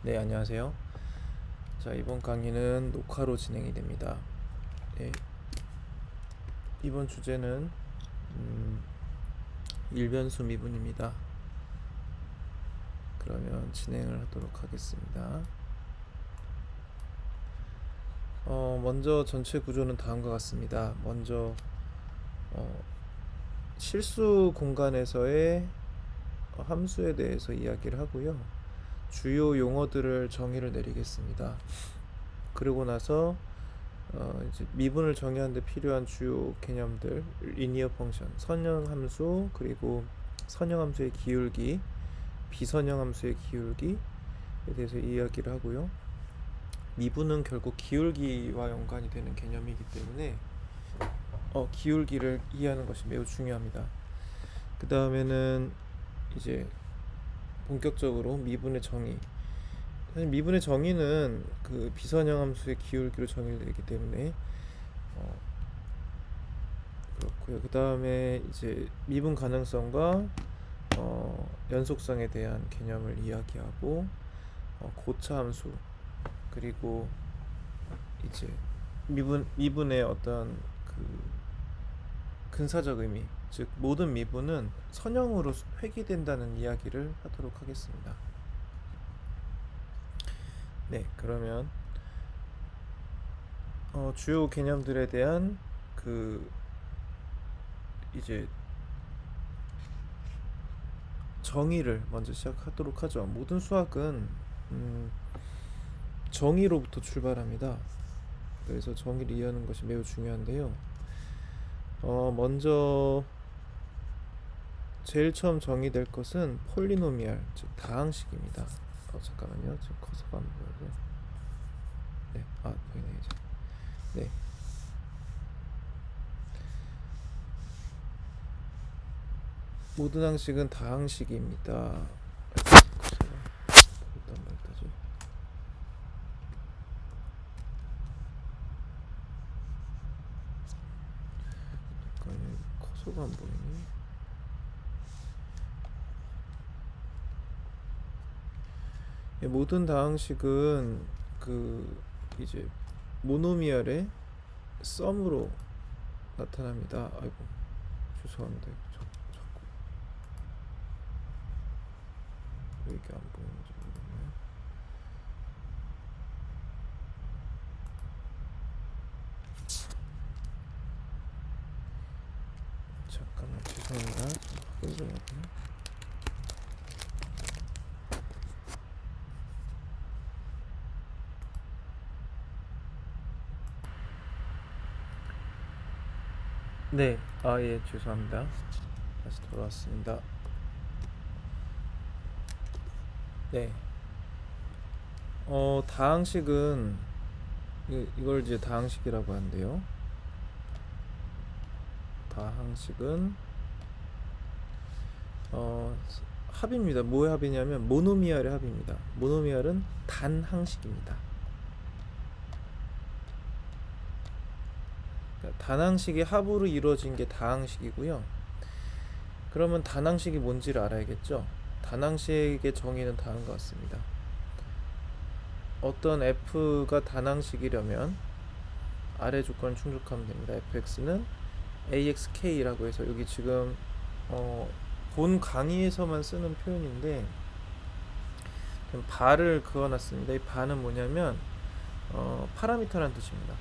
네, 안녕하세요. 자, 이번 강의는 녹화로 진행이 됩니다. 네, 이번 주제는 일변수 미분입니다. 그러면 진행을 하도록 하겠습니다. 먼저 전체 구조는 다음과 같습니다. 먼저 실수 공간에서의 함수에 대해서 이야기를 하고요. 주요 용어들을 정의를 내리겠습니다. 그러고 나서 이제 미분을 정의하는 데 필요한 주요 개념들, 리니어 펑션, 선형함수, 그리고 선형함수의 기울기, 비선형함수의 기울기에 대해서 이야기를 하고요. 미분은 결국 기울기와 연관이 되는 개념이기 때문에 기울기를 이해하는 것이 매우 중요합니다. 그 다음에는 이제 본격적으로 미분의 정의. 사실 미분의 정의는 그 비선형 함수의 기울기로 정의되기 때문에 그렇고요. 그 다음에 이제 미분 가능성과 연속성에 대한 개념을 이야기하고 고차 함수, 그리고 이제 미분의 어떤 그 근사적 의미, 즉 모든 미분은 선형으로 회귀된다는 이야기를 하도록 하겠습니다. 네, 그러면 주요 개념들에 대한 그 이제 정의를 먼저 시작하도록 하죠. 모든 수학은 정의로부터 출발합니다. 그래서 정의를 이해하는 것이 매우 중요한데요. 먼저 제일 처음 정의될 것은 폴리노미알, 즉 다항식입니다. 잠깐만요. 지금 커서가 안 보여서. 네, 보이네요 이제. 네. 모든 항식은 다항식입니다. 커서가 안 보이네. 모든 다항식은 그 이제 모노미알의 썸으로 나타납니다. 아이고, 죄송합니다. 자꾸 왜 이게 안 보이는지 모르겠네요. 잠깐만, 죄송합니다. 좀 확인 좀 하고요. 네, 예, 죄송합니다. 다시 돌아왔습니다. 네. 다항식은 이걸 이제 다항식이라고 하는데요. 다항식은 합입니다. 뭐의 합이냐면 모노미알의 합입니다. 모노미알은 단항식입니다. 그러니까 단항식의 합으로 이루어진 게 다항식이고요. 그러면 단항식이 뭔지를 알아야겠죠. 단항식의 정의는 다음과 같습니다. 어떤 f가 단항식이려면 아래 조건을 충족하면 됩니다. fx는 axk라고 해서 여기 지금 본 강의에서만 쓰는 표현인데 바를 그어놨습니다. 이 바는 뭐냐면 파라미터라는 뜻입니다.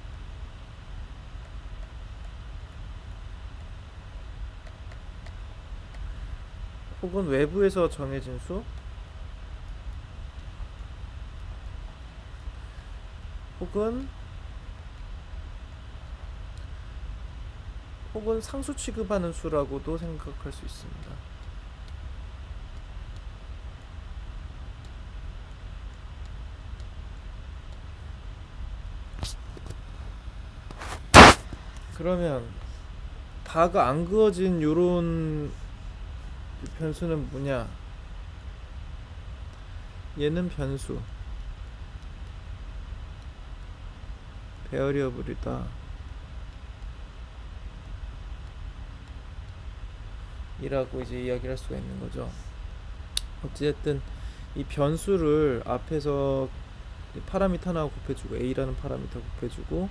혹은 외부에서 정해진 수, 혹은 상수 취급하는 수라고도 생각할 수 있습니다. 그러면 바가 안 그어진 요런 변수는 뭐냐? 얘는 변수, 베어리어블이다 이라고 이제 이야기를 할 수가 있는 거죠. 어찌됐든 이 변수를 앞에서 파라미터 하나 곱해주고 a라는 파라미터 곱해주고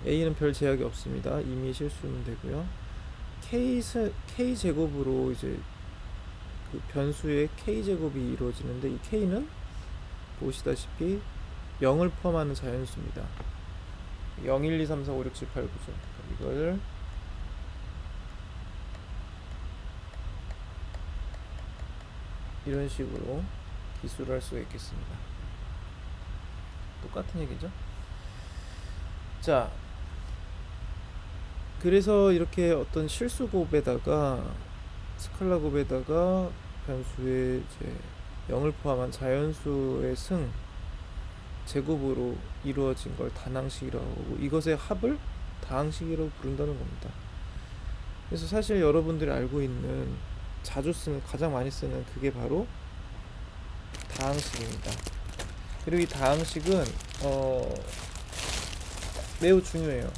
a는 별 제약이 없습니다. 이미 실수는 되고요. k 제곱으로 이제 그 변수의 k 제곱이 이루어지는데 이 k는 보시다시피 0을 포함하는 자연수입니다. 0, 1, 2, 3, 4, 5, 6, 7, 8, 9죠. 이걸 이런 식으로 기술을 할 수가 있겠습니다. 똑같은 얘기죠. 자, 그래서 이렇게 어떤 실수 곱에다가 스칼라 곱에다가 변수의 이제 0을 포함한 자연수의 승 제곱으로 이루어진 걸 다항식이라고 하고 이것의 합을 다항식이라고 부른다는 겁니다. 그래서 사실 여러분들이 알고 있는 자주 쓰는 가장 많이 쓰는 그게 바로 다항식입니다. 그리고 이 다항식은 매우 중요해요.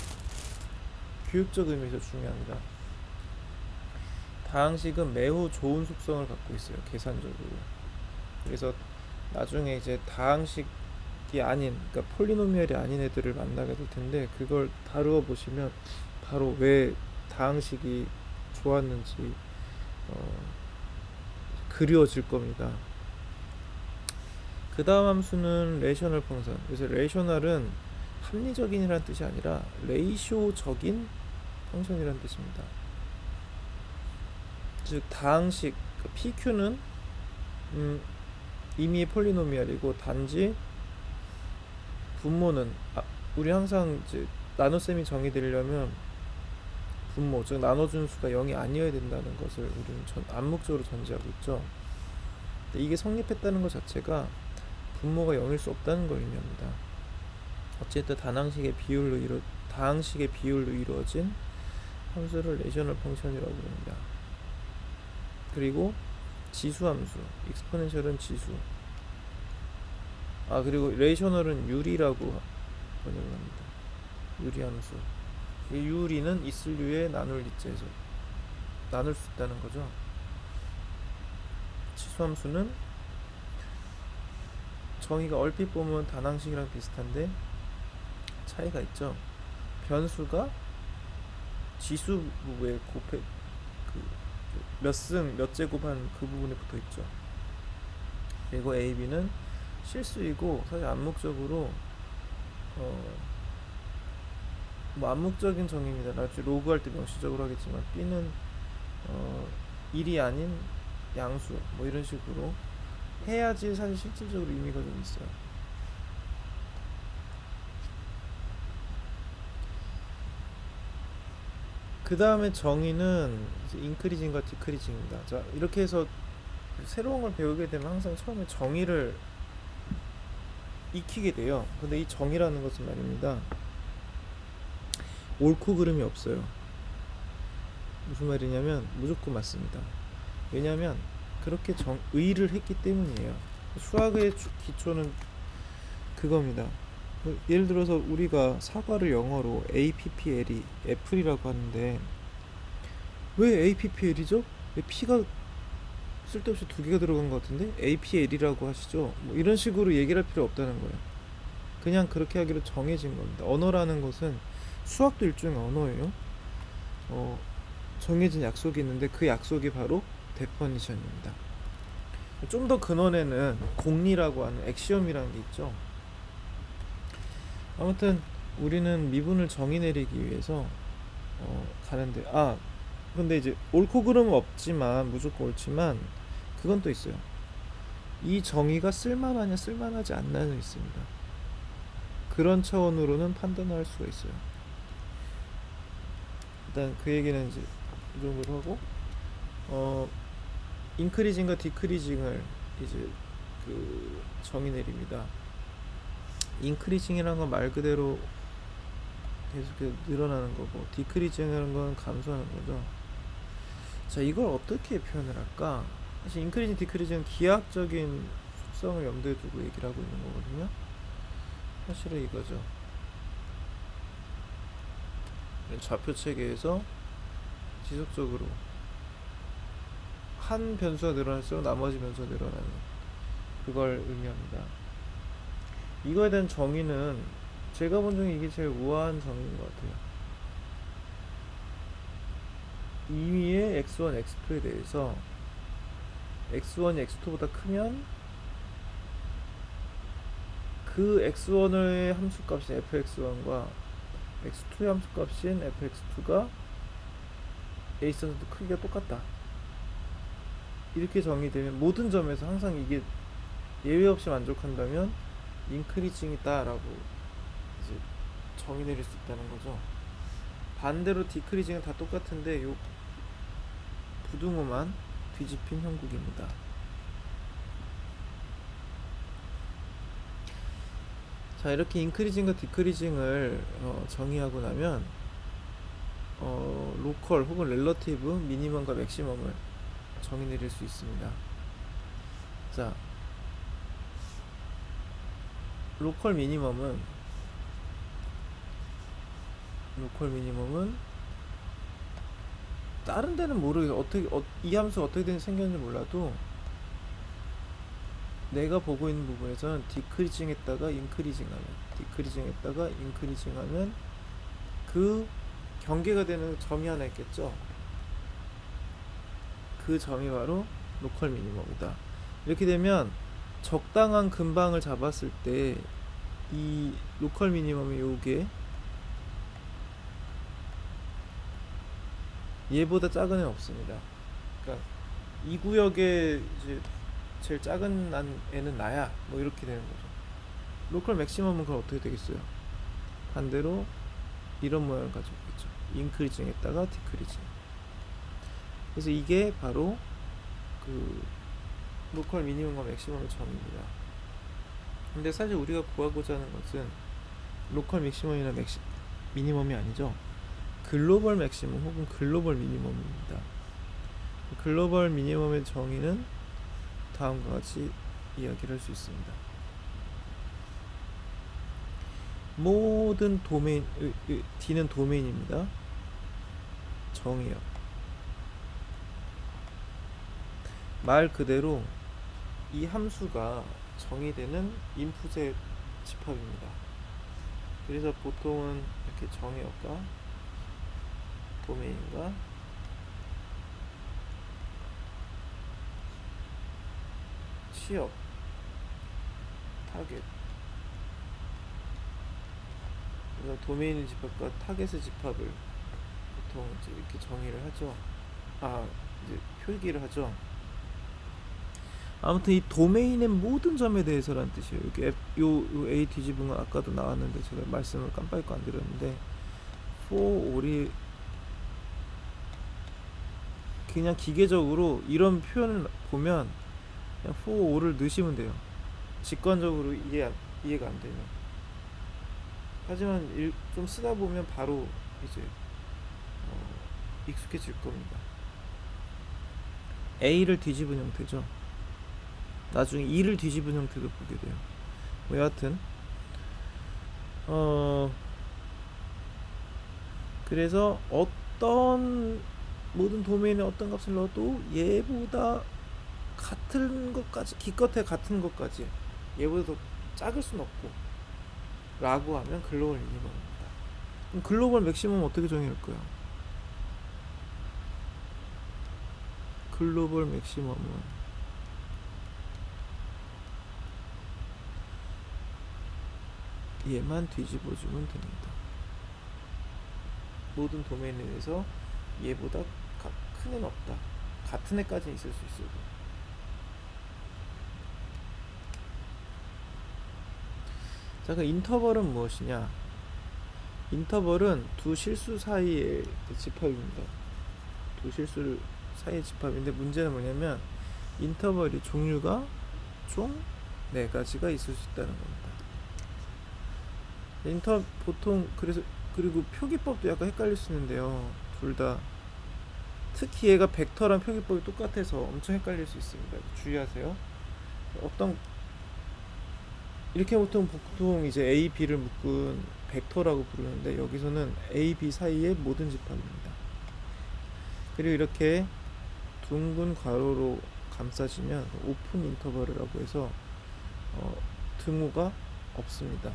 교육적 의미에서 중요합니다. 다항식은 매우 좋은 속성을 갖고 있어요. 계산적으로. 그래서 나중에 이제 다항식이 아닌, 그러니까 폴리노미얼이 아닌 애들을 만나게 될 텐데 그걸 다루어 보시면 바로 왜 다항식이 좋았는지 그리워질 겁니다. 그 다음 함수는 레이셔널 펑션. 그래서 레이셔널은 합리적인이라는 뜻이 아니라 레이쇼적인 펑션이라는 뜻입니다. 즉 다항식 PQ는 이미 폴리노미얼이고 단지 분모는 우리 항상 이제 나눗셈이 정의되려면 분모 즉 나눠준 수가 0이 아니어야 된다는 것을 우리는 암묵적으로 전제하고 있죠. 근데 이게 성립했다는 것 자체가 분모가 0일 수 없다는 걸 의미합니다. 어쨌든 다항식의 비율로 이루어진 함수를 레이셔널 펑션이라고 부릅니다. 그리고 지수함수, 익스포넨셜은 지수. 그리고 레이셔널은 유리라고 번역을 합니다. 유리함수. 이 유리는 있을 류에 나눌 리자에서 나눌 수 있다는 거죠. 지수함수는 정의가 얼핏 보면 다항식이랑 비슷한데 차이가 있죠. 변수가 지수에 곱해 몇 승 몇 제곱한 그 부분에 붙어 있죠. 그리고 A, B는 실수이고 사실 암묵적으로 암묵적인 정의입니다. 나중에 로그 할 때 명시적으로 하겠지만 B는 1이 아닌 양수 뭐 이런 식으로 해야지 사실 실질적으로 의미가 좀 있어요. 그 다음에 정의는 이제 인크리징과 디크리징입니다. 자, 이렇게 해서 새로운 걸 배우게 되면 항상 처음에 정의를 익히게 돼요. 근데 이 정의라는 것은 말입니다. 옳고 그름이 없어요. 무슨 말이냐면 무조건 맞습니다. 왜냐하면 그렇게 의를 했기 때문이에요. 수학의 기초는 그겁니다. 예를 들어서 우리가 사과를 영어로 APPL이 애플이라고 하는데 왜 APPL이죠? 왜 P가 쓸데없이 두 개가 들어간 것 같은데 APL이라고 하시죠? 뭐 이런 식으로 얘기를 할 필요 없다는 거예요. 그냥 그렇게 하기로 정해진 겁니다. 언어라는 것은 수학도 일종의 언어예요. 정해진 약속이 있는데 그 약속이 바로 데퍼니션입니다. 좀 더 근원에는 공리라고 하는 액시엄이라는 게 있죠. 아무튼 우리는 미분을 정의 내리기 위해서 가는데 근데 이제 옳고 그름은 없지만 무조건 옳지만 그건 또 있어요. 이 정의가 쓸만하냐 쓸만하지 않나는 있습니다. 그런 차원으로는 판단할 수가 있어요. 일단 그 얘기는 이제 이 정도로 하고 인크리징과 디크리징을 이제 그 정의 내립니다. 인크리징이라는 건 말 그대로 계속 늘어나는 거고 디크리징이라는 건 감소하는 거죠. 자, 이걸 어떻게 표현을 할까? 사실 인크리징, 디크리징은 기하학적인 속성을 염두에 두고 얘기를 하고 있는 거거든요. 사실은 이거죠. 좌표 체계에서 지속적으로 한 변수가 늘어날수록 나머지 변수가 늘어나는 그걸 의미합니다. 이거에 대한 정의는 제가 본 중에 이게 제일 우아한 정의인 것 같아요. 2위의 x1, x2에 대해서 x1이 x2보다 크면 그 x1의 함수값인 fx1과 x2의 함수값인 fx2가 a 선도 크기가 똑같다. 이렇게 정의되면 모든 점에서 항상 이게 예외 없이 만족한다면 인크리징이다라고 이제 정의 내릴 수 있다는 거죠. 반대로 디크리징은 다 똑같은데 요 부등호만 뒤집힌 형국입니다. 자, 이렇게 인크리징과 디크리징을 정의하고 나면 로컬 혹은 렐러티브 미니멈과 맥시멈을 정의 내릴 수 있습니다. 자, 로컬 미니멈은 다른 데는 모르겠어. 어떻게 이 함수 어떻게 생겼는지 몰라도 내가 보고 있는 부분에서는 디크리징했다가 인크리징하면 그 경계가 되는 점이 하나 있겠죠. 그 점이 바로 로컬 미니멈이다. 이렇게 되면 적당한 근방을 잡았을 때 이 로컬 미니멈의 요게 얘보다 작은 애는 없습니다. 그러니까 이 구역에 이제 제일 작은 애는 나야, 뭐 이렇게 되는 거죠. 로컬 맥시멈은 그럼 어떻게 되겠어요? 반대로 이런 모양을 가지고 있겠죠. 인크리징 했다가 디크리징. 그래서 이게 바로 그 로컬 미니멈과 맥시멈의 점입니다. 근데 사실 우리가 구하고자 하는 것은 로컬 맥시멈이나 미니멈이 아니죠. 글로벌 맥시멈 혹은 글로벌 미니멈입니다. 글로벌 미니멈의 정의는 다음과 같이 이야기를 할 수 있습니다. 모든 도메인, D는 도메인입니다. 정의요. 말 그대로 이 함수가 정의되는 인풋의 집합입니다. 그래서 보통은 이렇게 정의어가 도메인과 취업, 타겟, 그래서 도메인의 집합과 타겟의 집합을 보통 이제 이렇게 정의를 하죠. 이제 표기를 하죠. 아무튼 이 도메인의 모든 점에 대해서란 뜻이에요. 이렇게 요 A 뒤집은 건 아까도 나왔는데 제가 말씀을 깜빡 안 드렸는데 for all이 그냥 기계적으로 이런 표현을 보면 그냥 for all을 넣으시면 돼요. 직관적으로 이해가 안 되면. 하지만 좀 쓰다 보면 바로 이제 익숙해질 겁니다. A를 뒤집은 형태죠. 나중에 2를 뒤집은 형태도 보게 돼요. 뭐 여하튼 그래서 어떤 모든 도메인에 어떤 값을 넣어도 얘보다 같은 것까지, 기껏해 같은 것까지 얘보다 더 작을 순 없고 라고 하면 글로벌 미니멈입니다. 그럼 글로벌 맥시멈 어떻게 정의할까요? 글로벌 맥시멈은 얘만 뒤집어주면 됩니다. 모든 도메인에 대해서 얘보다 큰 애는 없다. 같은 애까지는 있을 수 있어도. 자, 그 인터벌은 무엇이냐? 인터벌은 두 실수 사이의 집합입니다. 두 실수 사이의 집합인데 문제는 뭐냐면 인터벌이 종류가 총 4가지가 있을 수 있다는 겁니다. 보통 그리고 표기법도 약간 헷갈릴 수 있는데요. 둘 다 특히 얘가 벡터랑 표기법이 똑같아서 엄청 헷갈릴 수 있습니다. 주의하세요. 이렇게 보통 이제 A, B를 묶은 벡터라고 부르는데 여기서는 A, B 사이의 모든 집합입니다. 그리고 이렇게 둥근 괄호로 감싸지면 오픈 인터벌이라고 해서 등호가 없습니다.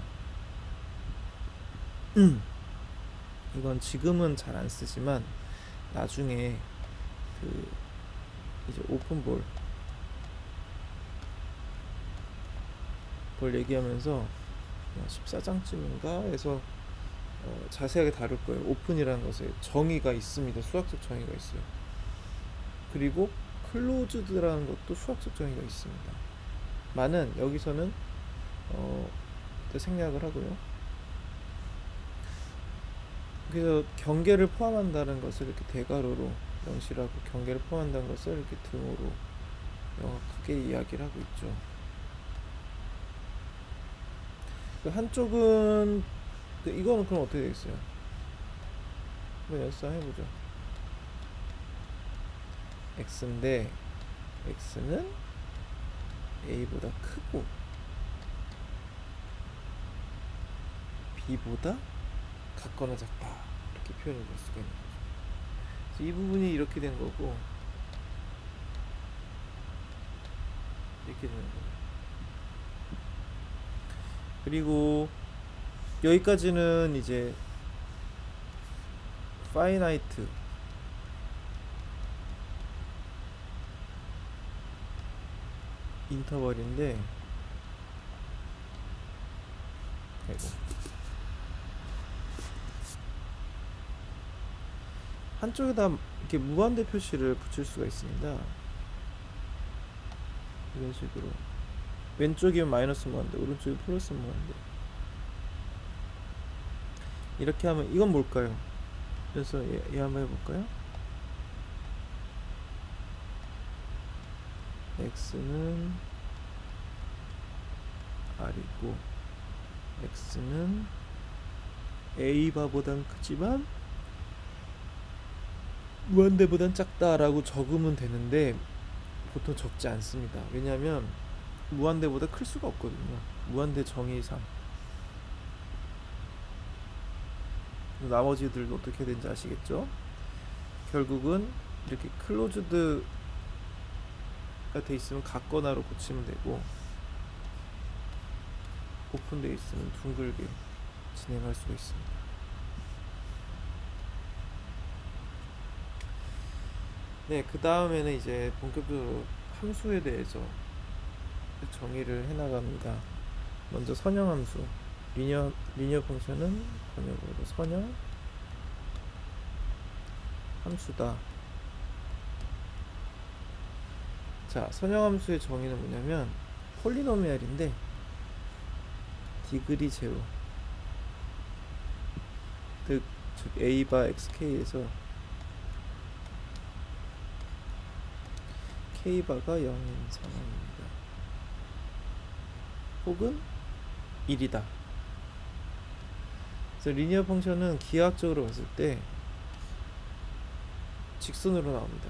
이건 지금은 잘 안 쓰지만 나중에 그 이제 오픈볼 얘기하면서 14장쯤인가에서 자세하게 다룰 거예요. 오픈이라는 것에 정의가 있습니다. 수학적 정의가 있어요. 그리고 클로즈드라는 것도 수학적 정의가 있습니다. 많은 여기서는 생략을 하고요. 그래서 경계를 포함한다는 것을 이렇게 대괄호로 명시하고 경계를 포함한다는 것을 이렇게 등호로 명확하게 이야기를 하고 있죠. 그 한쪽은 이거는 그럼 어떻게 되겠어요? 한번 연습 해보죠. x인데 x는 a보다 크고 b보다 같거나 작다 이렇게 표현을 볼 수가 있는 거죠. 그래서 이 부분이 이렇게 된 거고 이렇게 되는 거예요. 그리고 여기까지는 이제 파이나이트 인터벌인데 아이고. 한쪽에다 이렇게 무한대 표시를 붙일 수가 있습니다. 이런 식으로 왼쪽이면 마이너스 무한대, 오른쪽이 플러스 무한대. 이렇게 하면 이건 뭘까요? 그래서 얘 한번 해볼까요? x는 r이고 x는 a바보단 크지만 무한대보단 작다라고 적으면 되는데 보통 적지 않습니다. 왜냐하면 무한대보다 클 수가 없거든요. 무한대 정의상. 나머지들도 어떻게 되는지 아시겠죠? 결국은 이렇게 클로즈드가 돼 있으면 같거나로 고치면 되고 오픈되어 있으면 둥글게 진행할 수가 있습니다. 네, 그 다음에는 이제 본격적으로 함수에 대해서 정의를 해나갑니다. 먼저 선형함수, 리니어 펑션은 번역으로 선형 함수다. 자, 선형함수의 정의는 뭐냐면 폴리노미알인데 디그리 제로, 즉 a바 xk에서 k바가 0인 상황입니다. 혹은 1이다. 그래서 리니어 펑션은 기하학적으로 봤을 때 직선으로 나옵니다.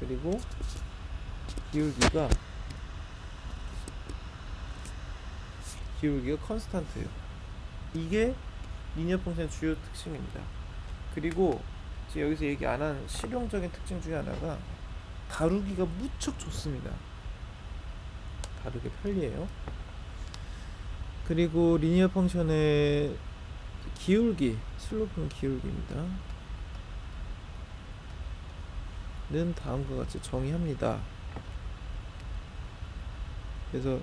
그리고 기울기가 컨스탄트예요. 이게 리니어 펑션의 주요 특징입니다. 그리고 여기서 얘기 안 한 실용적인 특징 중에 하나가 다루기가 무척 좋습니다. 다루기 편리해요. 그리고 리니어 펑션의 기울기, 슬로프는 기울기입니다. 는 다음과 같이 정의합니다. 그래서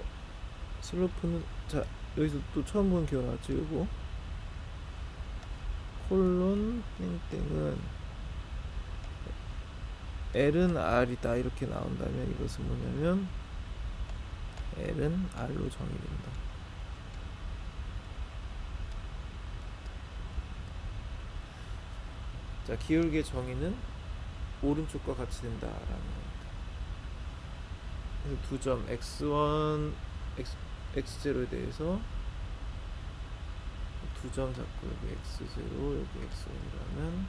슬로프는, 자, 여기서 또 처음 보는 기호 나왔죠. 이거 콜론 땡땡은 L은 R이다 이렇게 나온다면 이것은 뭐냐면 L은 R로 정의된다. 자, 기울기의 정의는 오른쪽과 같이 된다라는 겁니다. 그래서 두 점 x1, x0에 대해서 두 점 잡고 여기 x0, 여기 x1이라면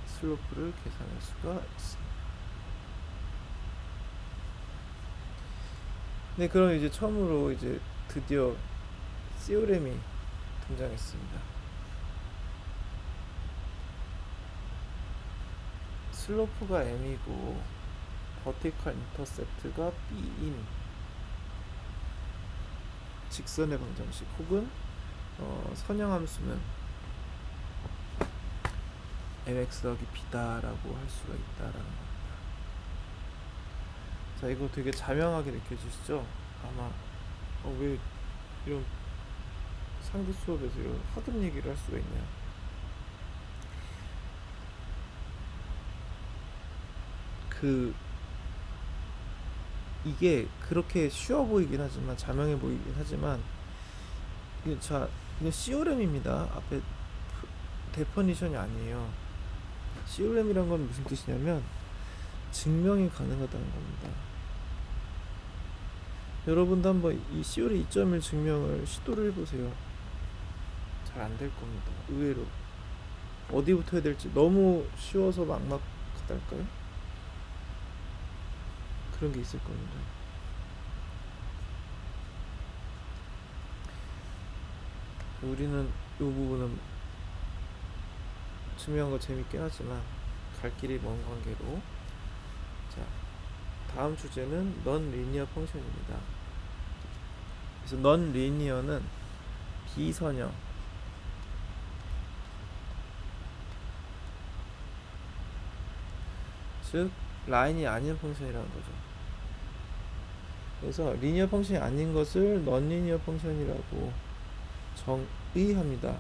슬로프를 계산할 수가 있습니다. 네, 그럼 이제 처음으로 이제 드디어 시오렘이 등장했습니다. 슬로프가 m이고 버티컬 인터셉트가 b인 직선의 방정식 혹은 선형함수는 mx 더하기 b다라고 할 수가 있다라는 겁니다. 자, 이거 되게 자명하게 느껴지시죠? 아마 왜 이런 상기 수업에서 이런 학급 얘기를 할 수가 있냐. 이게 그렇게 쉬워 보이긴 하지만, 자명해 보이긴 하지만, 이거 시오렘입니다. 앞에 데퍼니션이 아니에요. 시오렘이란 건 무슨 뜻이냐면 증명이 가능하다는 겁니다. 여러분도 한번 이 시오렘 2.1 증명을 시도를 해보세요. 잘 안 될 겁니다. 의외로 어디부터 해야 될지 너무 쉬워서 막막하달까요? 그런 게 있을 겁니다. 우리는 이 부분은 증명한 거 재밌긴 하지만 갈 길이 먼 관계로, 자, 다음 주제는 넌 리니어 펑션입니다. 그래서 넌 리니어는 비선형, 즉 라인이 아닌 펑션이라는 거죠. 그래서 리니어 펑션이 아닌 것을 넌 리니어 펑션이라고 정의합니다.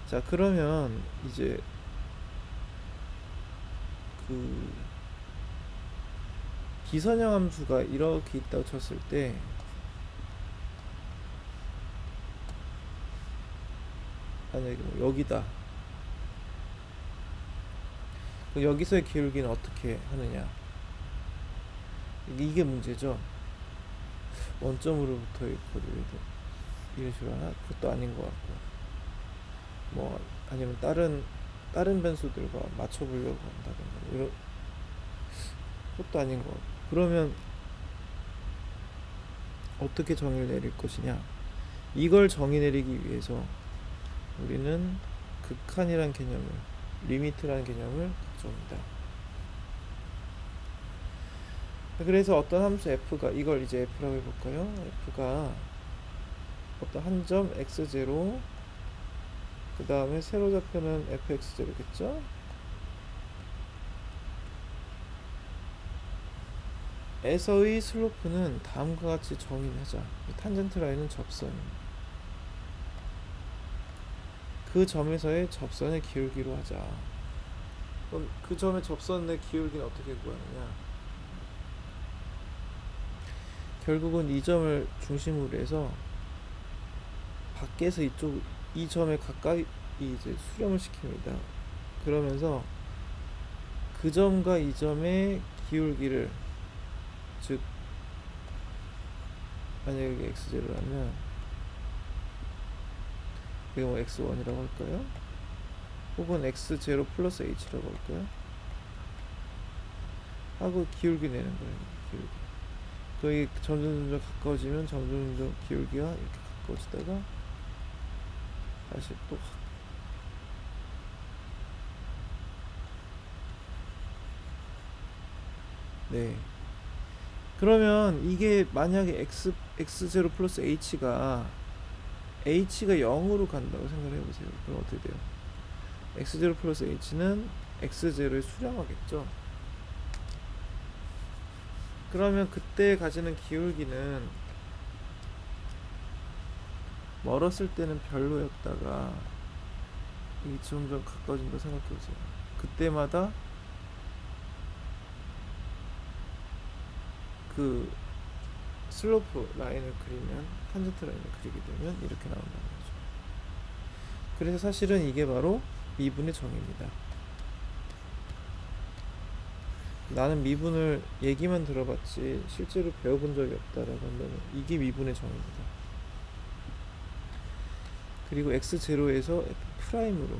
자, 그러면 이제 비선형 함수가 이렇게 있다고 쳤을 때, 만약에 뭐 여기다, 여기서의 기울기는 어떻게 하느냐, 이게 문제죠. 원점으로부터의 거리를 이런 식으로 하나? 그것도 아닌 것 같고, 뭐 아니면 다른 변수들과 맞춰보려고 한다든가, 이런 그것도 아닌 것 같고. 그러면 어떻게 정의를 내릴 것이냐, 이걸 정의 내리기 위해서 우리는 극한이란 개념을, 리미트라는 개념을 가져옵니다. 그래서 어떤 함수 f가, 이걸 이제 f라고 해볼까요? f가 어떤 한 점 x0, 그 다음에 세로좌표는 fx0겠죠? 에서의 슬로프는 다음과 같이 정의하자. 탄젠트 라인은 접선입니다. 그 점에서의 접선의 기울기로 하자. 그럼 그 점의 접선의 기울기는 어떻게 구하느냐? 결국은 이 점을 중심으로 해서 밖에서 이 점에 가까이 이제 수렴을 시킵니다. 그러면서 그 점과 이 점의 기울기를, 즉 만약에 여기 x0라면 이거 뭐 x1이라고 할까요? 혹은 x0 플러스 h라고 할까요? 하고 기울기 내는 거예요. 기울기. 거의 점점 가까워지면 점점 기울기가 이렇게 가까워지다가 다시 또 네. 그러면 이게 만약에 x0 플러스 h가 0으로 간다고 생각을 해보세요. 그럼 어떻게 돼요? x0 플러스 h는 x0에 수렴하겠죠. 그러면 그때 가지는 기울기는 멀었을 때는 별로였다가 이게 점점 가까워진다고 생각해보세요. 그때마다 그 슬로프 라인을 그리면, 탄젠트 라인을 그리게 되면 이렇게 나온다는 거죠. 그래서 사실은 이게 바로 미분의 정의입니다. 나는 미분을 얘기만 들어봤지 실제로 배워본 적이 없다라고 한다면 이게 미분의 정의입니다. 그리고 x0에서 f'으로,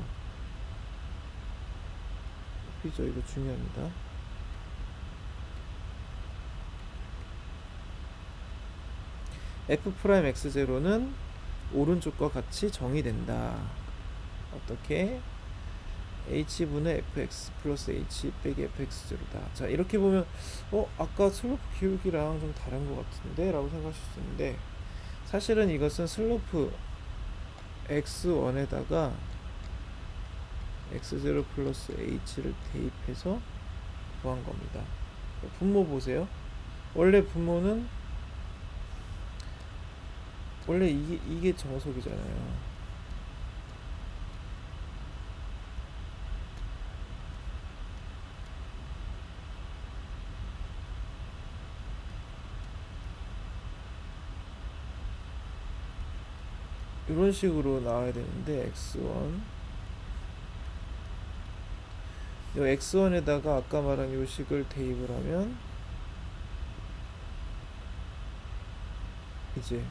f죠. 이거 중요합니다. f' x0는 오른쪽과 같이 정의된다. 어떻게? h분의 fx 플러스 h 빼기 fx0다. 자, 이렇게 보면 아까 슬로프 기울기랑 좀 다른 것 같은데? 라고 생각하실 수 있는데, 사실은 이것은 슬로프 x1에다가 x0 플러스 h를 대입해서 구한 겁니다. 분모 보세요. 원래 분모는 원래 이게 정석이잖아요. 이런 식으로 나와야 되는데 x1 요 x1에다가 아까 말한 요 식을 대입을 하면 이제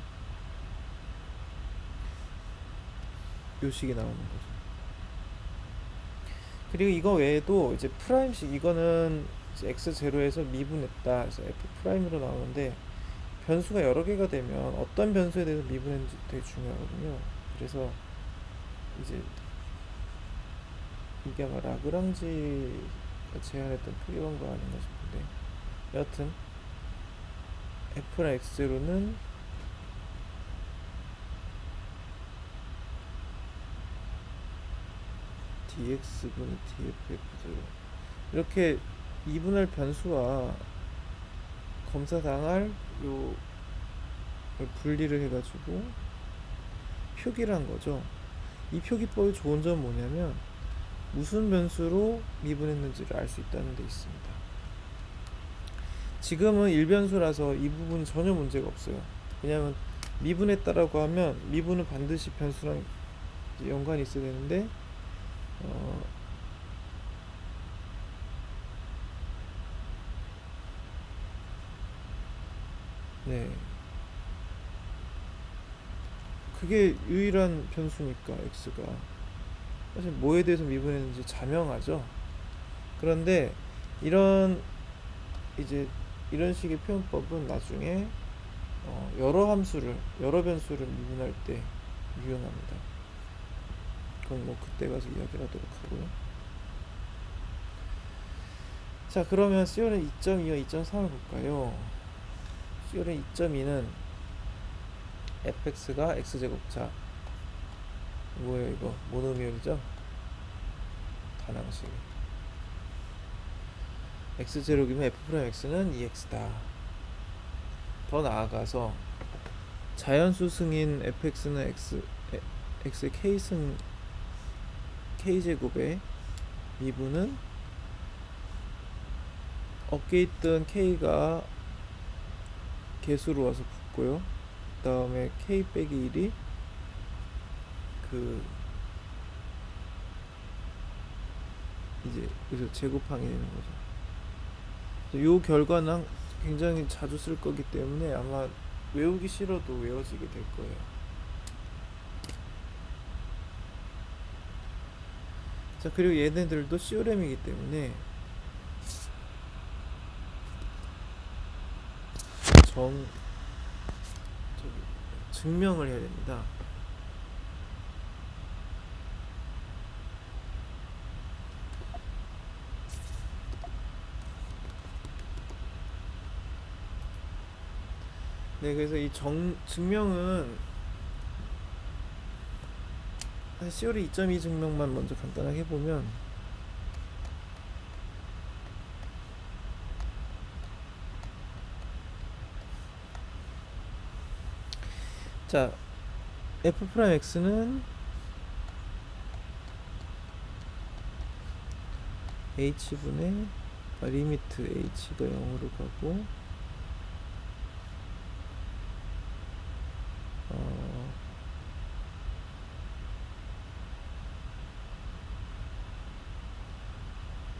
요 식이 나오는 거죠. 그리고 이거 외에도 이제 프라임식, 이거는 이제 x0에서 미분했다 그래서 f 프라임으로 나오는데, 변수가 여러 개가 되면 어떤 변수에 대해서 미분했는지 되게 중요하거든요. 그래서 이제 이게 아마 라그랑지가 제안했던 표기방법 아닌가 싶은데, 여하튼 f랑 x0는 dx분의 dff0 이렇게 미분할 변수와 검사당할 요 분리를 해가지고 표기를 한 거죠. 이 표기법의 좋은 점은 뭐냐면 무슨 변수로 미분했는지를 알 수 있다는 데 있습니다. 지금은 1변수라서 이 부분은 전혀 문제가 없어요. 왜냐하면 미분했다라고 하면 미분은 반드시 변수랑 연관이 있어야 되는데 네, 그게 유일한 변수니까 x가 사실 뭐에 대해서 미분했는지 자명하죠. 그런데 이런 이제 이런 식의 표현법은 나중에 여러 변수를 미분할 때 유용합니다. 그건 뭐 그때 가서 이야기를 하도록 하고요. 자, 그러면 C열의 2.2와 2.3을 볼까요? C열의 2.2는 fx가 x제곱차, 뭐예요 이거? 모노미얼이죠? 다항식. x0이면 f'x는 2x다. 더 나아가서 자연수 승인 fx는 x의 k제곱의 미분은 어깨에 있던 k가 개수로 와서 붙고요. 그 다음에 k 빼기 1이 이제 여기서 제곱항이 되는 거죠. 요 결과는 굉장히 자주 쓸 거기 때문에 아마 외우기 싫어도 외워지게 될 거예요. 자, 그리고 얘네들도 시오렘이기 때문에 증명을 해야 됩니다. 네, 그래서 이 증명은 시오리 2.2 증명만 먼저 간단하게 해보면, 자, f'x는 h분의 리미트 h가 0으로 가고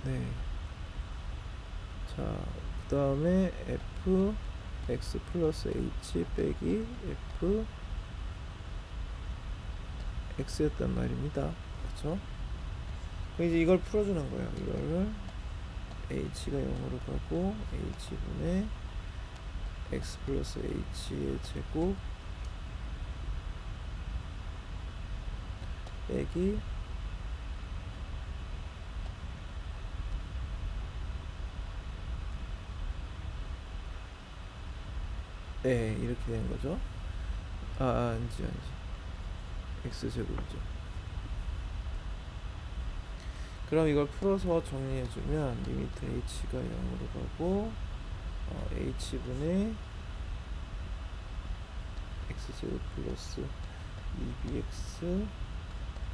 네. 자, 그 다음에 f x 플러스 h 빼기 f x였단 말입니다. 그렇죠? 이제 이걸 풀어주는 거예요. 이거를 h가 0으로 가고 h분의 x 플러스 h의 제곱 빼기 네, 이렇게 되는 거죠. 아니지. x제곱이죠. 그럼 이걸 풀어서 정리해주면 리미트 h가 0으로 가고 h분의 x제곱 플러스 2bx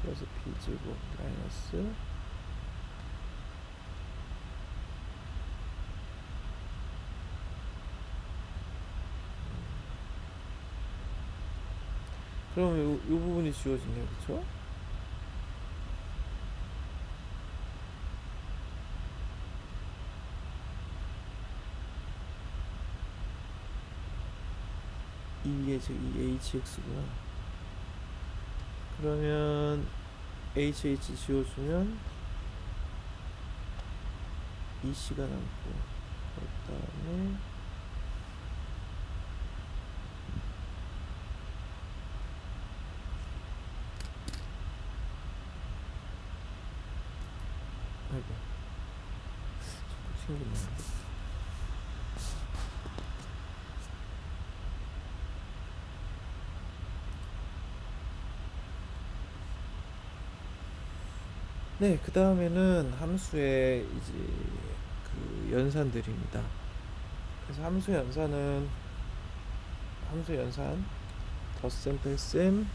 플러스 b제곱 마이너스 그럼 요 부분이 지워지네요. 그쵸? 이게 즉 이 hx구나. 그러면 hh 지워주면 ec가 남고 그 다음에 아이고 자꾸 튕기네. 네, 그 다음에는 함수의 이제 그 연산들입니다. 그래서 함수 연산 덧셈 뺄셈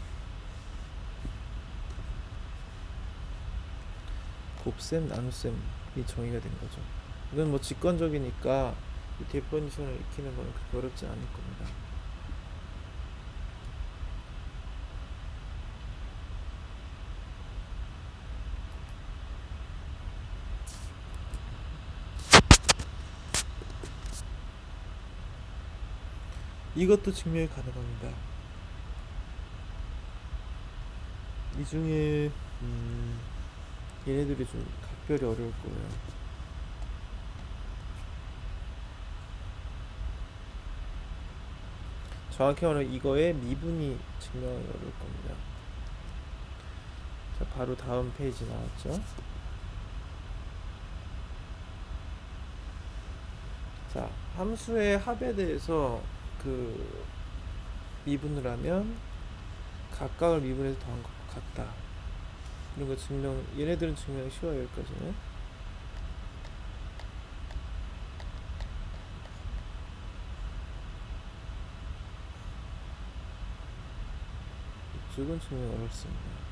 곱셈 나눗셈이 정의가 된 거죠. 이건 뭐 직관적이니까 이 데피니션을 익히는 건 그렇게 어렵지 않을 겁니다. 이것도 증명이 가능합니다. 이 중에 얘네들이 좀 각별히 어려울 거예요. 정확히 말하면 이거의 미분이 증명이 어려울 겁니다. 자, 바로 다음 페이지 나왔죠. 자, 함수의 합에 대해서 그 미분을 하면 각각을 미분해서 더한 것과 같다. 이런 거 얘네들은 증명이 쉬워요. 여기까지는. 이쪽은 증명 어렵습니다.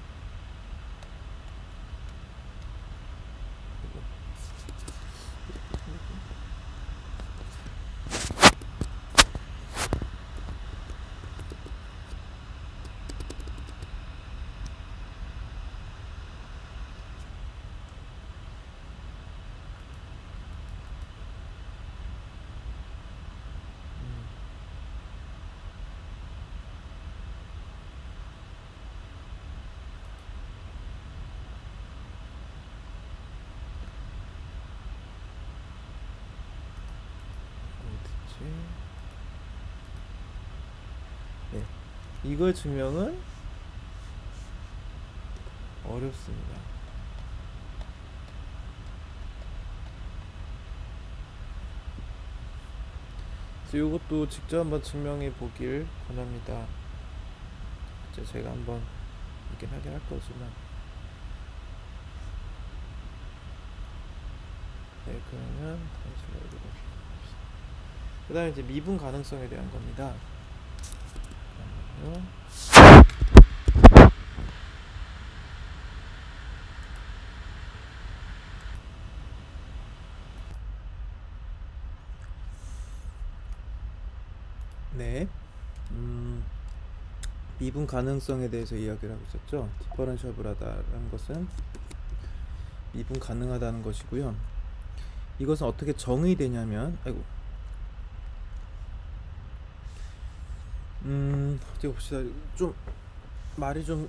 네, 이걸 증명은 어렵습니다. 그래서 이것도 직접 한번 증명해 보길 권합니다. 이제 제가 한번 있긴 하긴 할 거지만, 네, 그러면 그 다음에 이제 미분 가능성에 대한 겁니다. 네, 미분 가능성에 대해서 이야기를 하고 있었죠. 디퍼런셔블하다는 것은 미분 가능하다는 것이고요. 이것은 어떻게 정의되냐면, 어떻게 봅시다. 좀 말이 좀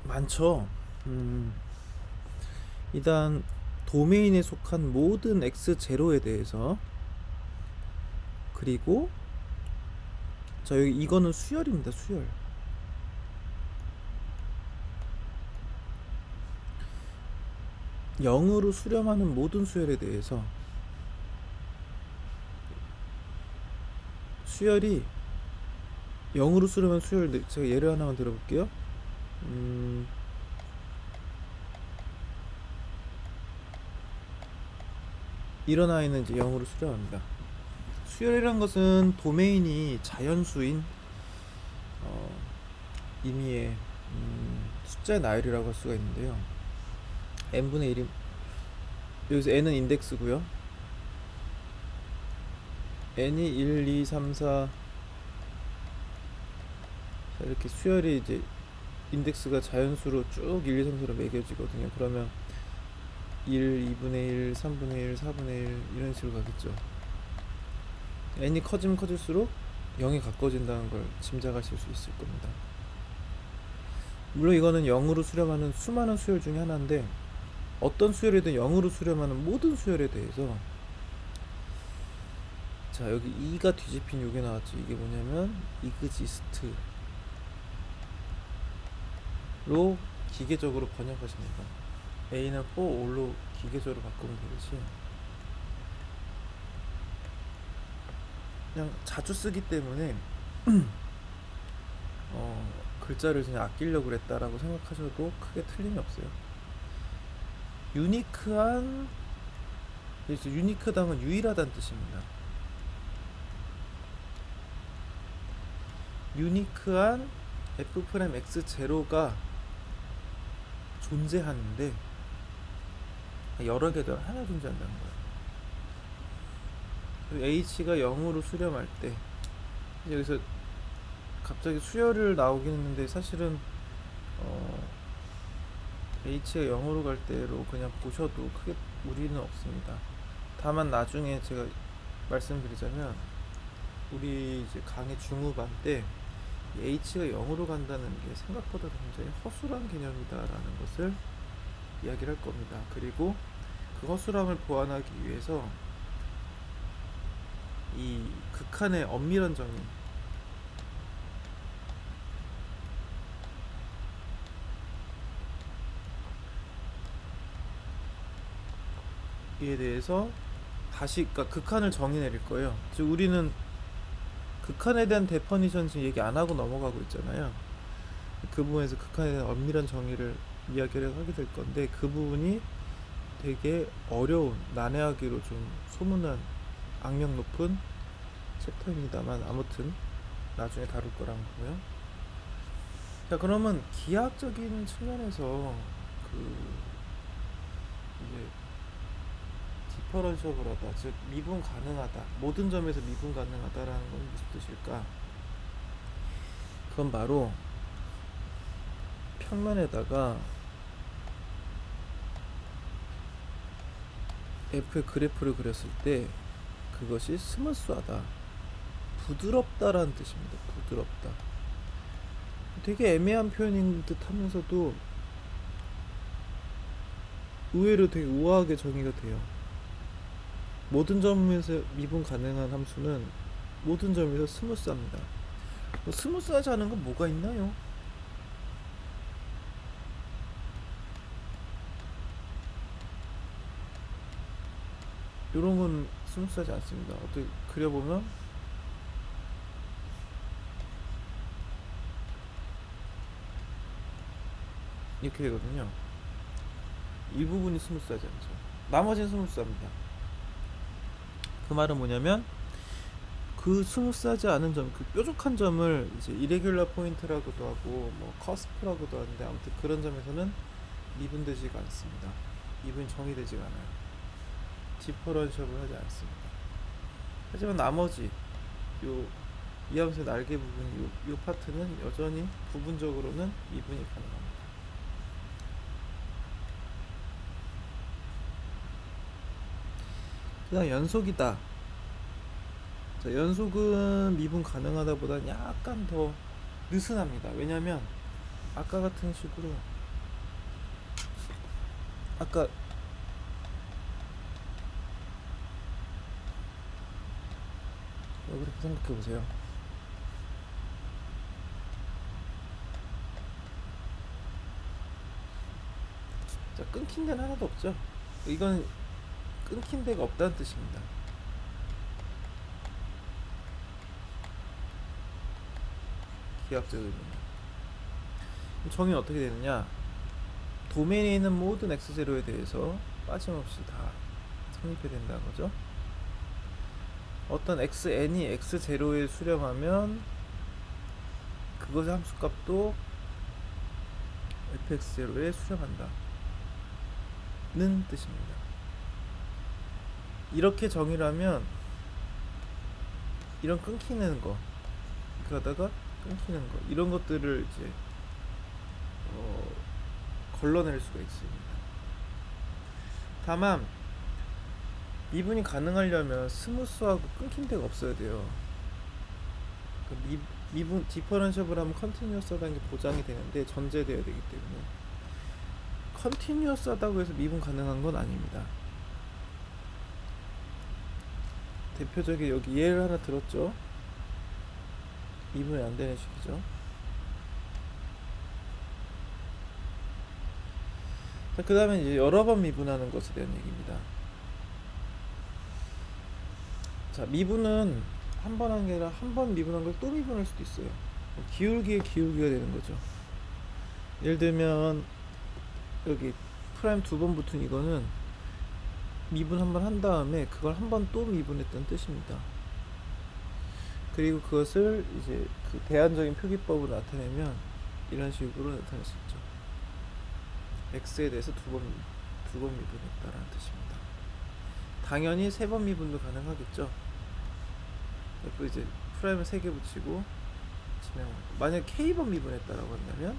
많죠. 일단 도메인에 속한 모든 x0에 대해서, 그리고 자, 여기 이거는 수열입니다. 수열. 0으로 수렴하는 모든 수열에 대해서 수열이 0으로 수렴한 수열, 제가 예를 하나만 들어볼게요. 이런 아이는 이제 0으로 수렴합니다. 수열이란 것은 도메인이 자연수인 임의의 숫자의 나열이라고 할 수가 있는데요. n분의 1이, 여기서 n은 인덱스고요. n이 1, 2, 3, 4 이렇게 수열이 이제 인덱스가 자연수로 쭉 1, 2, 3, 4로 매겨지거든요. 그러면 1, 2분의 1, 3분의 1, 4분의 1 이런 식으로 가겠죠. n이 커지면 커질수록 0이 가까워진다는 걸 짐작하실 수 있을 겁니다. 물론 이거는 0으로 수렴하는 수많은 수열 중에 하나인데, 어떤 수열이든 0으로 수렴하는 모든 수열에 대해서, 자 여기 2가 뒤집힌 요게 나왔죠. 이게 뭐냐면 이그지스트로 기계적으로 번역하십니다. a는 for all로 기계적으로 바꾸면 되듯이 그냥 자주 쓰기 때문에 글자를 그냥 아끼려고 그랬다라고 생각하셔도 크게 틀림이 없어요. 유니크한, 그래서 유니크다는 유일하다는 뜻입니다. 유니크한 f'x0가 존재하는데 여러 개도 하나 존재한다는 거예요. 그리고 h가 0으로 수렴할 때, 여기서 갑자기 수열을 나오긴 했는데 사실은 h가 0으로 갈 때로 그냥 보셔도 크게 무리는 없습니다. 다만 나중에 제가 말씀드리자면, 우리 이제 강의 중후반 때 h가 0으로 간다는 게 생각보다 굉장히 허술한 개념이다라는 것을 이야기를 할 겁니다. 그리고 그 허술함을 보완하기 위해서 이 극한의 엄밀한 정의, 이에 대해서 다시, 그러니까 극한을 정의 내릴 거예요. 즉 우리는 극한에 대한 데퍼니션 지금 얘기 안 하고 넘어가고 있잖아요. 그 부분에서 극한에 대한 엄밀한 정의를 이야기를 하게 될 건데, 그 부분이 되게 어려운, 난해하기로 좀 소문난 악명 높은 챕터입니다만, 아무튼 나중에 다룰 거란 거고요. 자, 그러면 기하학적인 측면에서 이제 디퍼런셔블하다, 즉 미분 가능하다, 모든 점에서 미분 가능하다라는 건 무슨 뜻일까? 그건 바로 평면에다가 f의 그래프를 그렸을 때 그것이 스무스하다, 부드럽다라는 뜻입니다. 부드럽다. 되게 애매한 표현인 듯 하면서도 의외로 되게 우아하게 정의가 돼요. 모든 점에서 미분 가능한 함수는 모든 점에서 스무스합니다. 스무스하지 않은 건 뭐가 있나요? 이런 건 스무스하지 않습니다. 어떻게 그려보면 이렇게 되거든요. 이 부분이 스무스하지 않죠. 나머지는 스무스합니다. 그 말은 뭐냐면, 그 스무스하지 않은 점, 그 뾰족한 점을 이제 이레귤러 포인트라고도 하고 뭐 커스프라고도 하는데, 아무튼 그런 점에서는 미분되지가 않습니다. 미분이 정의되지가 않아요. 디퍼런셜을 하지 않습니다. 하지만 나머지 이 함수의 날개 부분, 요 파트는 여전히 부분적으로는 미분이 가능합니다. 그 다음 연속이다. 자, 연속은 미분 가능하다 보다는 약간 더 느슨합니다. 왜냐면 아까 같은 식으로, 아까 그렇게 생각해 보세요. 자, 끊긴 데는 하나도 없죠. 이건 끊긴 데가 없다는 뜻입니다. 기하학적 의미는. 정의는 어떻게 되느냐? 도메인에 있는 모든 x0에 대해서 빠짐없이 다 성립해야 된다는 거죠. 어떤 xn이 x0에 수렴하면 그것의 함수값도 fx0에 수렴한다 는 뜻입니다. 이렇게 정의를 하면 이런 끊기는 거, 그러다가 끊기는 거, 이런 것들을 이제 걸러낼 수가 있습니다. 다만 미분이 가능하려면 스무스하고 끊긴 데가 없어야 돼요. 미분 디퍼런셜을 하면 컨티뉴어스하다는 게 보장이 되는데 전제되어야 되기 때문에 컨티뉴어스하다고 해서 미분 가능한 건 아닙니다. 대표적인 여기 예를 하나 들었죠. 미분이 안 되는 식이죠. 자, 그 다음에 이제 여러 번 미분하는 것에 대한 얘기입니다. 자, 미분은 한 번 한 게 아니라 한 번 미분한 걸 또 미분할 수도 있어요. 기울기가 되는 거죠. 예를 들면 여기 프라임 두 번 붙은 이거는 미분 한 번 한 다음에 그걸 한 번 또 미분했다는 뜻입니다. 그리고 그것을 이제 그 대안적인 표기법으로 나타내면 이런 식으로 나타낼 수 있죠. x에 대해서 두 번 미분했다라는 뜻입니다. 당연히 세 번 미분도 가능하겠죠. 또 이제 프라임을 3개 붙이고 만약 k번 미분했다라고 한다면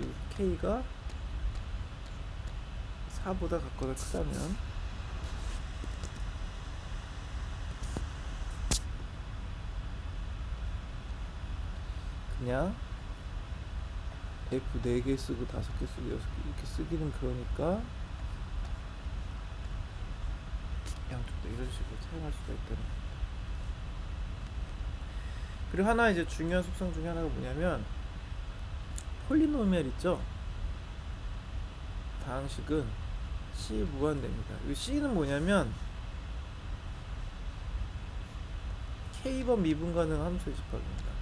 이 k가 4보다 같거나 크다면 그냥 f 4개 쓰고 5개 쓰고 6개 이렇게 쓰기는 그러니까 양쪽 다 이런 식으로 사용할 수가 있다는 겁니다. 그리고 하나 이제 중요한 속성 중에 하나가 뭐냐면 폴리노미얼 있죠? 다항식은 C 무한대입니다. 이 C는 뭐냐면 K번 미분 가능한 함수의 집합입니다.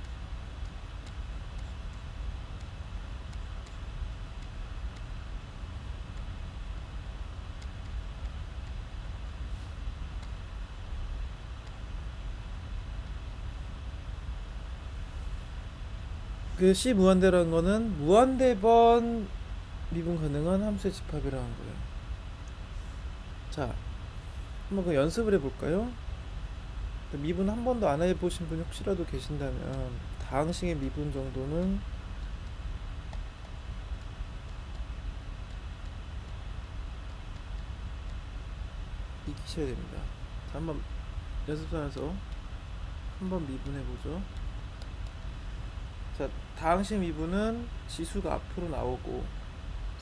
그 C 무한대라는 거는 무한대번 미분 가능한 함수의 집합이라는 거예요. 자, 한번 그 연습을 해볼까요? 미분 한 번도 안 해보신 분이 혹시라도 계신다면 다항식의 미분 정도는 익히셔야 됩니다. 자, 한번 연습하면서 한번 미분해보죠. 자, 다항식 미분은 지수가 앞으로 나오고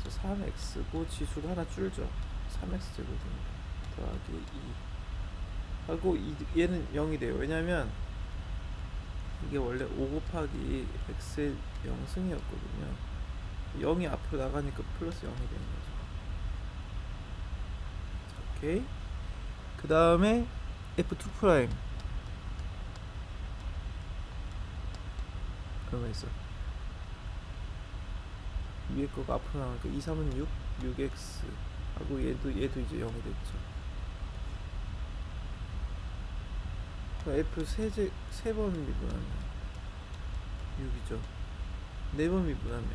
3x고 지수가 하나 줄죠. 3x제곱입니다. 더하기 2 하고 얘는 0이 돼요. 왜냐면 이게 원래 5 곱하기 x의 0승이었거든요. 0이 앞으로 나가니까 플러스 0이 되는 거죠. 자, 오케이. 그 다음에 f2 프라임 얼마 있어? 위에 거가 앞으로 나가니까 2, 3은 6, 6x 하고 얘도 이제 0이 됐죠. f 세 번 미분하면 6이죠. 4번 미분하면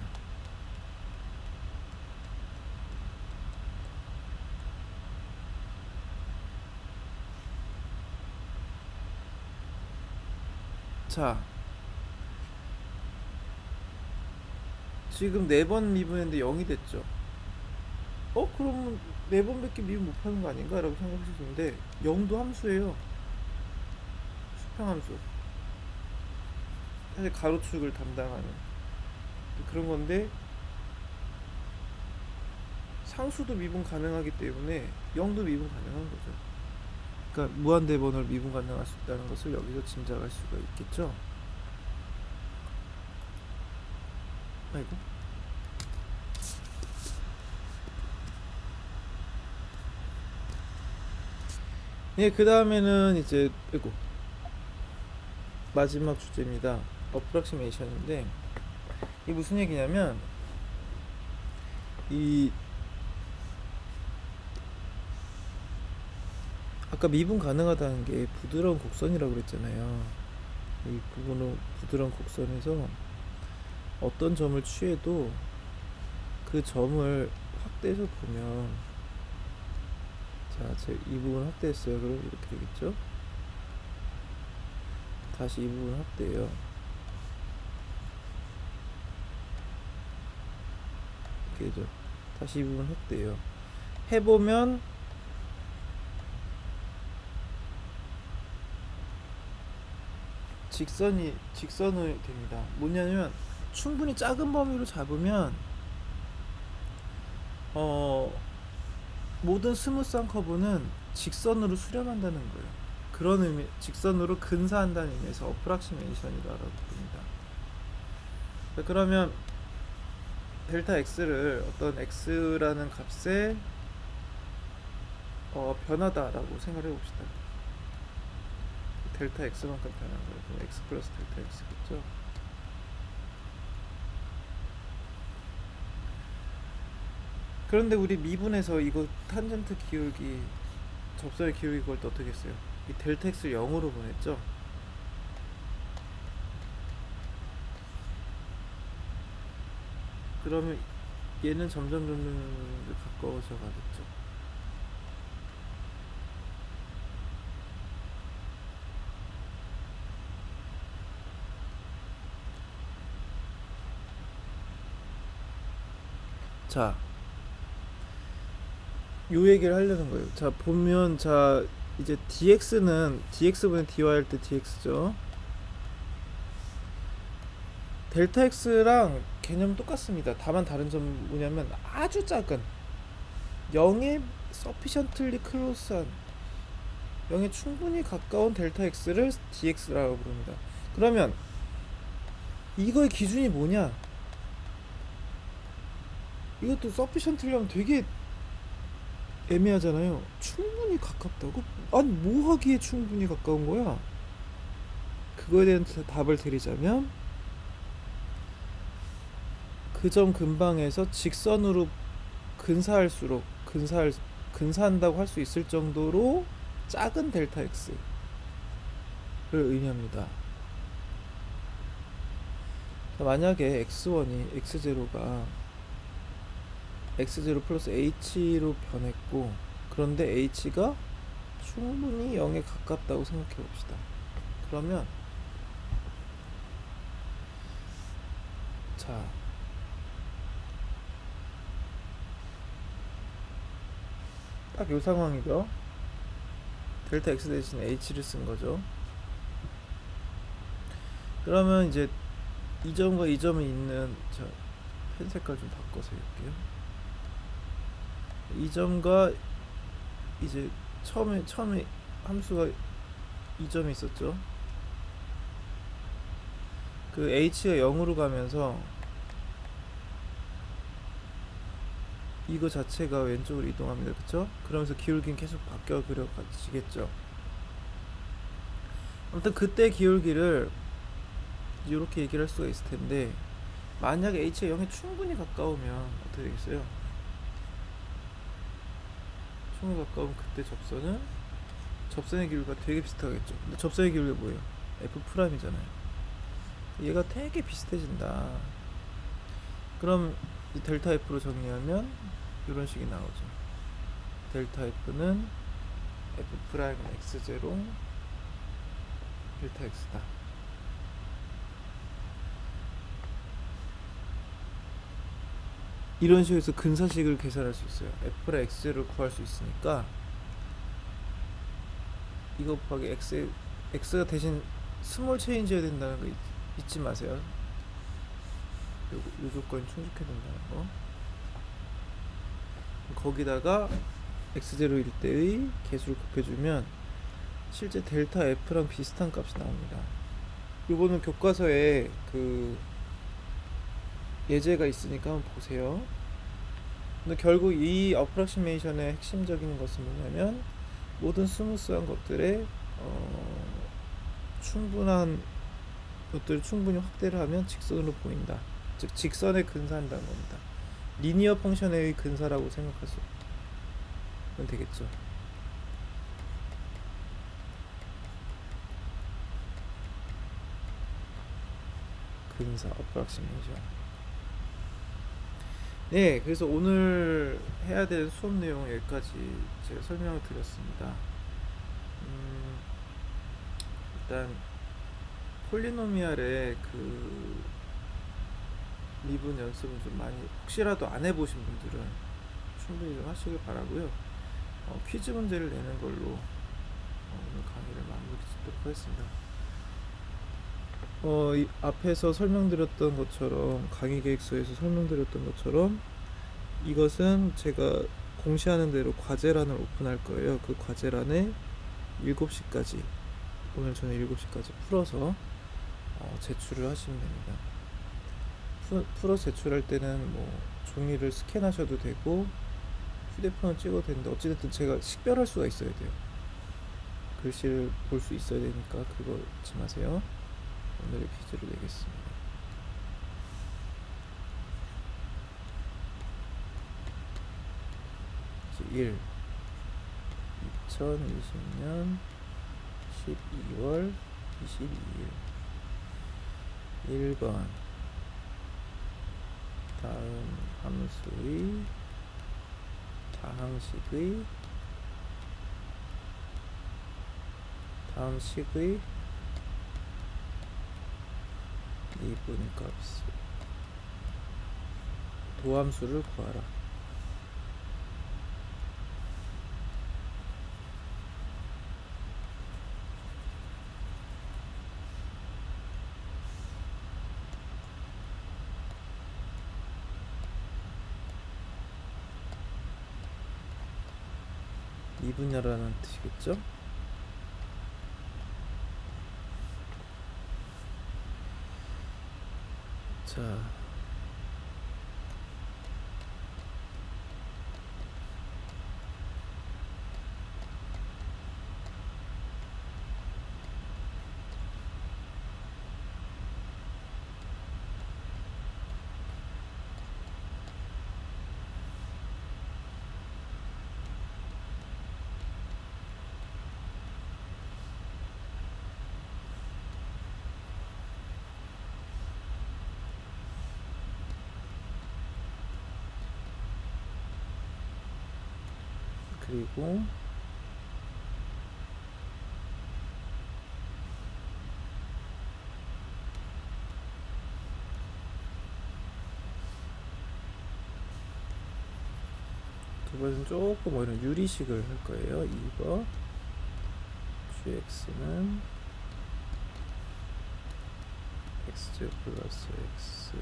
자, 지금 4번 미분했는데 0이 됐죠. 그러면 4번밖에 미분 못하는 거 아닌가? 라고 생각하실 수 있는데 0도 함수예요. 수평함수. 사실 가로축을 담당하는 그런 건데 상수도 미분 가능하기 때문에 0도 미분 가능한 거죠. 그러니까 무한대번호를 미분 가능할 수 있다는 것을 여기서 짐작할 수가 있겠죠. 아이고. 예, 그 다음에는 이제 이거 마지막 주제입니다. 어프락시메이션인데 이 무슨 얘기냐면 이 아까 미분 가능하다는 게 부드러운 곡선이라고 그랬잖아요. 이 부분은 부드러운 곡선에서 어떤 점을 취해도 그 점을 확대해서 보면 자, 이 부분 확대했어요. 그럼 이렇게 되겠죠? 다시 이 부분 확대해요. 이렇게 되죠. 다시 이 부분 확대해요. 해보면 직선이 됩니다. 뭐냐면 충분히 작은 범위로 잡으면 모든 스무스한 커브는 직선으로 수렴한다는 거예요. 그런 의미, 직선으로 근사한다는 의미에서 어프락시메이션이라고 부릅니다. 그러면 델타 x를 어떤 x라는 값에 변하다라고 생각을 해봅시다. 델타 x만큼 변한 거예요. 그럼 x 플러스 델타 x겠죠. 그런데 우리 미분에서 이거 탄젠트 기울기 접선의 기울기 그걸 또 어떻게 했어요? 이 델타 x를 0으로 보냈죠. 그러면 얘는 점점 가까워져 가겠죠. 자, 요 얘기를 하려는 거예요. 자, 보면 자 이제 dx는 dx분의 dy 할 때 dx죠. 델타 x랑 개념 똑같습니다. 다만 다른 점은 뭐냐면 아주 작은 0에 sufficiently close한 0에 충분히 가까운 델타 x를 dx라고 부릅니다. 그러면 이거의 기준이 뭐냐? 이것도 sufficiently 하면 되게 애매하잖아요. 충분히 가깝다고? 아니 뭐 하기에 충분히 가까운 거야? 그거에 대한 답을 드리자면 그 점 근방에서 직선으로 근사할수록 근사한다고 할 수 있을 정도로 작은 델타 x를 의미합니다. 만약에 x1이 x0가 x0 플러스 h로 변했고 그런데 h가 충분히 0에 가깝다고 생각해 봅시다. 그러면 자 딱 요 상황이죠. 델타 x 대신 h를 쓴 거죠. 그러면 이제 이 점과 이 점이 있는 펜 색깔 좀 바꿔서 해볼게요. 이 점과 이제 처음에 함수가 이 점이 있었죠. 그 h가 0으로 가면서 이거 자체가 왼쪽으로 이동합니다. 그쵸? 그러면서 기울기는 계속 바뀌어 그려지겠죠. 아무튼 그때 기울기를 이렇게 얘기를 할 수가 있을 텐데 만약에 h가 0에 충분히 가까우면 어떻게 되겠어요? 충분히 가까우면 그때 접선의 기울기가 되게 비슷하겠죠. 근데 접선의 기울기가 뭐예요? F'이잖아요. 얘가 되게 비슷해진다. 그럼 이 델타 F로 정리하면 이런 식이 나오죠. 델타 F는 F' X0 델타 X다. 이런 식으로 해서 근사식을 계산할 수 있어요. F랑 X를 구할 수 있으니까 이거 곱하기 X가 대신 스몰 체인지해야 된다는 거 잊지 마세요. 요 조건이 충족해야 된다는 거. 거기다가 x0일 때의 개수를 곱해주면 실제 델타 f랑 비슷한 값이 나옵니다. 요거는 교과서에 그 예제가 있으니까 한번 보세요. 근데 결국 이 어프락시메이션의 핵심적인 것은 뭐냐면 모든 스무스한 것들에 충분한 것들을 충분히 확대를 하면 직선으로 보인다. 즉 직선에 근사한다는 겁니다. 리니어 펑션의 근사라고 생각하시면 되겠죠. 근사, 어프락시메이션. 네, 그래서 오늘 해야 될 수업 내용 여기까지 제가 설명을 드렸습니다. 일단 폴리노미알의 그 미분 연습은 좀 많이 혹시라도 안 해보신 분들은 충분히 좀 하시길 바라고요. 퀴즈 문제를 내는 걸로 오늘 강의를 마무리 짓도록 하겠습니다. 이 앞에서 설명드렸던 것처럼 강의 계획서에서 설명드렸던 것처럼 이것은 제가 공시하는 대로 과제란을 오픈할 거예요. 그 과제란에 7시까지 오늘 저녁 7시까지 풀어서 제출을 하시면 됩니다. 풀어 제출할 때는 뭐 종이를 스캔하셔도 되고 휴대폰을 찍어도 되는데 어찌됐든 제가 식별할 수가 있어야 돼요. 글씨를 볼 수 있어야 되니까 그거 잊지 마세요. 오늘의 퀴즈를 내겠습니다. 일 2020년 12월 22일 1번 다음 함수의 다항식의 다음 식의 미분값 도함수를 구하라. 미분여라는 뜻이겠죠? 자, 그리고 두 번은 조금 어려운 유리식을 할 거예요. 2번 gx는 x 플러스 x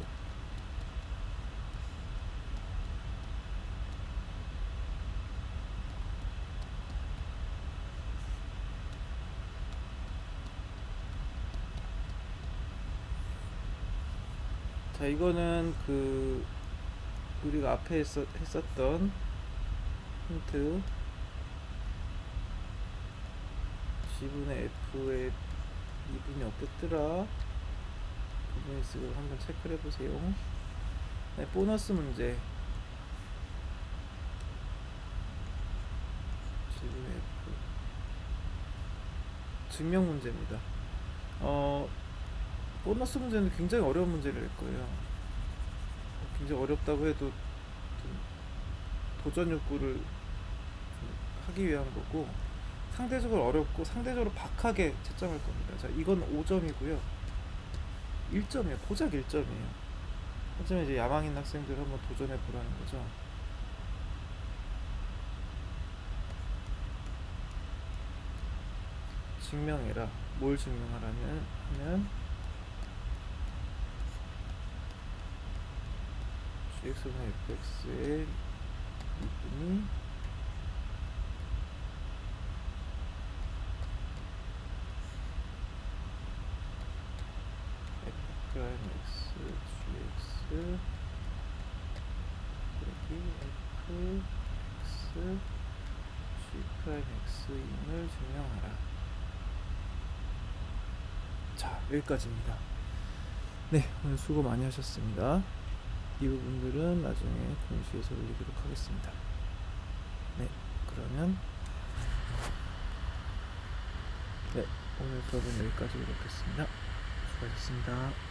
자, 이거는 그 우리가 앞에 했었던 힌트 G분의 F의 미분이 어땠더라? 부분이 쓰고 한번 체크를 해보세요. 네, 보너스 문제 G분의 F 증명 문제입니다. 보너스 문제는 굉장히 어려운 문제를 낼 거예요. 굉장히 어렵다고 해도 도전 욕구를 하기 위한 거고 상대적으로 어렵고 상대적으로 박하게 채점할 겁니다. 자, 이건 5점이고요. 1점이에요. 고작 1점이에요. 하지만 이제 야망인 학생들 한번 도전해 보라는 거죠. 증명해라. 뭘 증명하라면 하면 gx분의 fx의 미분이 f 프라임 x gx 여기 f x g 프라임 x임을 증명하라. 자, 여기까지입니다. 네, 오늘 수고 많이 하셨습니다. 이 부분들은 나중에 공시에서 올리도록 하겠습니다. 네, 그러면 네, 오늘 수업은 여기까지 이렇겠습니다. 수고하셨습니다.